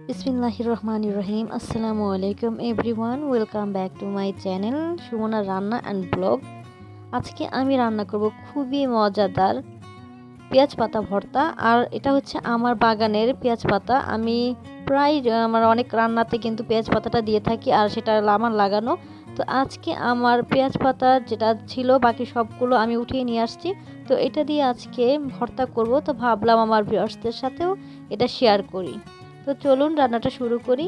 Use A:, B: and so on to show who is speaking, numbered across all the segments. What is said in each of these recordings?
A: Bismillahirrahmanirrahim. Assalamualaikum everyone. Welcome back to my channel Sumonar Ranna and Blog. আজকে আমি রান্না করব খুবই মজাদার পেঁয়াজ পাতা ভর্তা। আর এটা হচ্ছে আমার বাগানের পেঁয়াজ পাতা। আমি প্রায় আমার অনেক রান্নাতে কিন্তু পেঁয়াজ পাতাটা দিয়ে থাকি, আর সেটা আমার লাগানো। তো আজকে আমার পেঁয়াজ পাতা যেটা ছিল বাকি সবগুলো আমি উঠিয়ে নিয়ে আসছি। তো এটা দিয়ে আজকে ভর্তা করব। তো ভাবলাম আমার ভিউয়ার্সদের সাথেও এটা শেয়ার করি। তো চলুন রান্নাটা শুরু করি।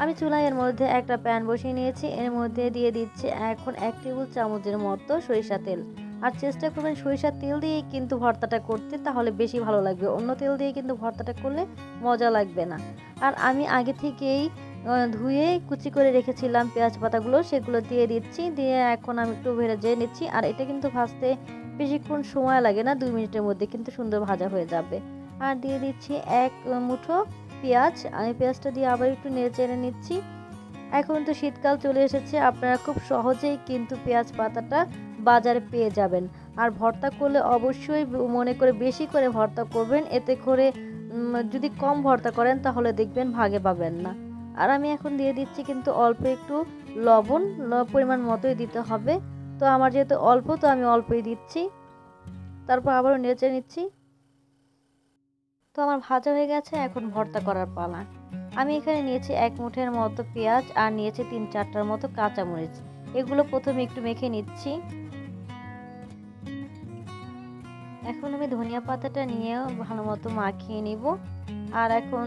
A: আমি চুলায় এর মধ্যে একটা প্যান বসিয়ে নিয়েছি। এর মধ্যে দিয়ে দিচ্ছি এখন 1 টেবিল চামচের মতো সরিষা তেল। আর চেষ্টা করবেন সরিষার তেল দিয়ে কিন্তু ভর্তাটা করতে, তাহলে বেশি ভালো লাগবে। অন্য তেল দিয়ে কিন্তু ভর্তাটা করলে মজা লাগবে না। আর আমি আগে থেকেই ধুয়ে কুচি করে রেখেছিলাম পেঁয়াজ পাতাগুলো, সেগুলো দিয়ে দিচ্ছি। দিয়ে এখন আমি একটু ভেজে নিচ্ছি। আর এটা কিন্তু ভাজতে বেশিক্ষণ সময় লাগে না, 2 মিনিটের মধ্যে কিন্তু সুন্দর ভাজা হয়ে যাবে। আর দিয়ে দিচ্ছি 1 মুঠো পেঁয়াজ। আমি পেঁয়াজটা দিয়ে আবার একটু নেড়ে নিচ্ছি। এখন তো শীতকাল চলে এসেছে, আপনারা খুব সহজেই কিন্তু পেঁয়াজ পাতাটা বাজারে পেয়ে যাবেন। আর ভর্তা করলে অবশ্যই মনে করে বেশি করে ভর্তা করবেন, এতে করে যদি কম ভর্তা করেন তাহলে দেখবেন ভাগে পাবেন না। আর আমি এখন দিয়ে দিচ্ছি কিন্তু অল্প একটু লবণ, পরিমাণ মতোই দিতে হবে। তো আমার যেহেতু অল্প, তো আমি অল্পই দিচ্ছি। তারপর আবারও নেড়ে নিচ্ছি। তো আমার ভাজা হয়ে গেছে, এখন ভর্তা করার পালা। আমি এখানে নিয়েছি 1 মুঠের মতো পেঁয়াজ, আর নিয়েছি 3-4টার মতো কাঁচামরিচ। এগুলো প্রথমে একটু মেখে নিচ্ছি। এখন আমি ধনিয়া পাতাটা নিয়েও ভালো মতো মাখিয়ে নিব। আর এখন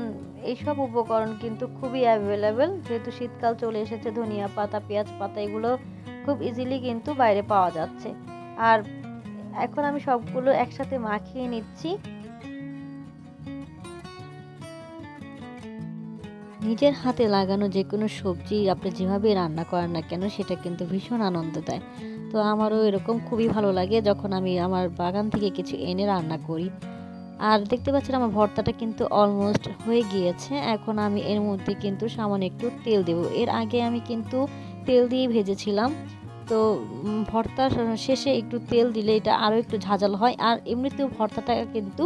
A: এইসব উপকরণ কিন্তু খুবই অ্যাভেলেবেল, যেহেতু শীতকাল চলে এসেছে। ধনিয়া পাতা, পেঁয়াজ পাতা এগুলো খুব ইজিলি কিন্তু বাইরে পাওয়া যাচ্ছে। আর এখন আমি সবগুলো একসাথে মাখিয়ে নিচ্ছি। নিজের হাতে লাগানো যে কোনো সবজি আপনি যেভাবে রান্না করেন না কেন, সেটা কিন্তু ভীষণ আনন্দ দেয়। তো আমারও এরকম খুবই ভালো লাগে যখন আমি আমার বাগান থেকে কিছু এনে রান্না করি। আর দেখতে পাচ্ছেন আমার ভর্তাটা কিন্তু অলমোস্ট হয়ে গিয়েছে। এখন আমি এর মধ্যে কিন্তু সামান্য একটু তেল দেব। এর আগে আমি কিন্তু তেল দিয়ে ভেজেছিলাম। তো ভর্তার শেষে একটু তেল দিলে এটা আরও একটু ঝাঁঝালো হয়। আর এমনিতেও ভর্তাটা কিন্তু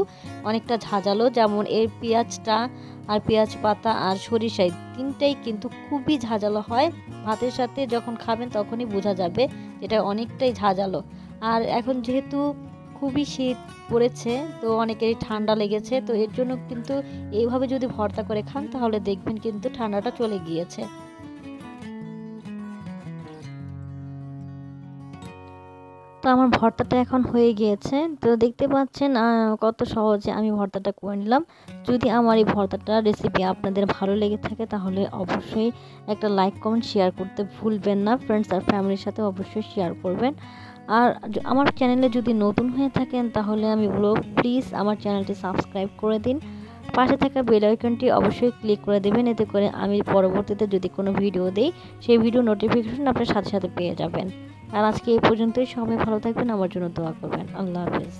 A: অনেকটা ঝাঁঝালো, যেমন এর পেঁয়াজটা আর পেঁয়াজ পাতা আর সরিষায় তিনটাই কিন্তু খুবই ঝাঁঝালো হয়। ভাতের সাথে যখন খাবেন তখনই বোঝা যাবে এটা অনেকটাই ঝাঁঝালো। আর এখন যেহেতু খুবই শীত পড়েছে, তো অনেকেরই ঠান্ডা লেগেছে। তো এর জন্য কিন্তু এইভাবে যদি ভর্তা করে খান তাহলে দেখবেন কিন্তু ঠান্ডাটা চলে গিয়েছে। তো আমার ভর্তাটা এখন হয়ে গিয়েছে। তো দেখতে পাচ্ছেন কত সহজে আমি ভর্তাটা করে নিলাম। যদি আমার এই ভর্তাটা রেসিপি আপনাদের ভালো লেগে থাকে তাহলে অবশ্যই একটা লাইক, কমেন্ট, শেয়ার করতে ভুলবেন না। ফ্রেন্ডস আর ফ্যামিলির সাথে অবশ্যই শেয়ার করবেন। আর আমার চ্যানেলে যদি নতুন হয়ে থাকেন তাহলে আমি বলবো প্লিজ আমার চ্যানেলটি সাবস্ক্রাইব করে দিন। পাশে থাকা বেল আইকনটি অবশ্যই ক্লিক করে দেবেন, এতে করে আমি পরবর্তীতে যদি কোনো ভিডিও দেই সেই ভিডিও নোটিফিকেশন আপনার সাথে সাথে পেয়ে যাবেন। আর আজকে এই পর্যন্তই। সবাই ভালো থাকবেন, আমার জন্য দোয়া করবেন। আল্লাহ হাফেজ।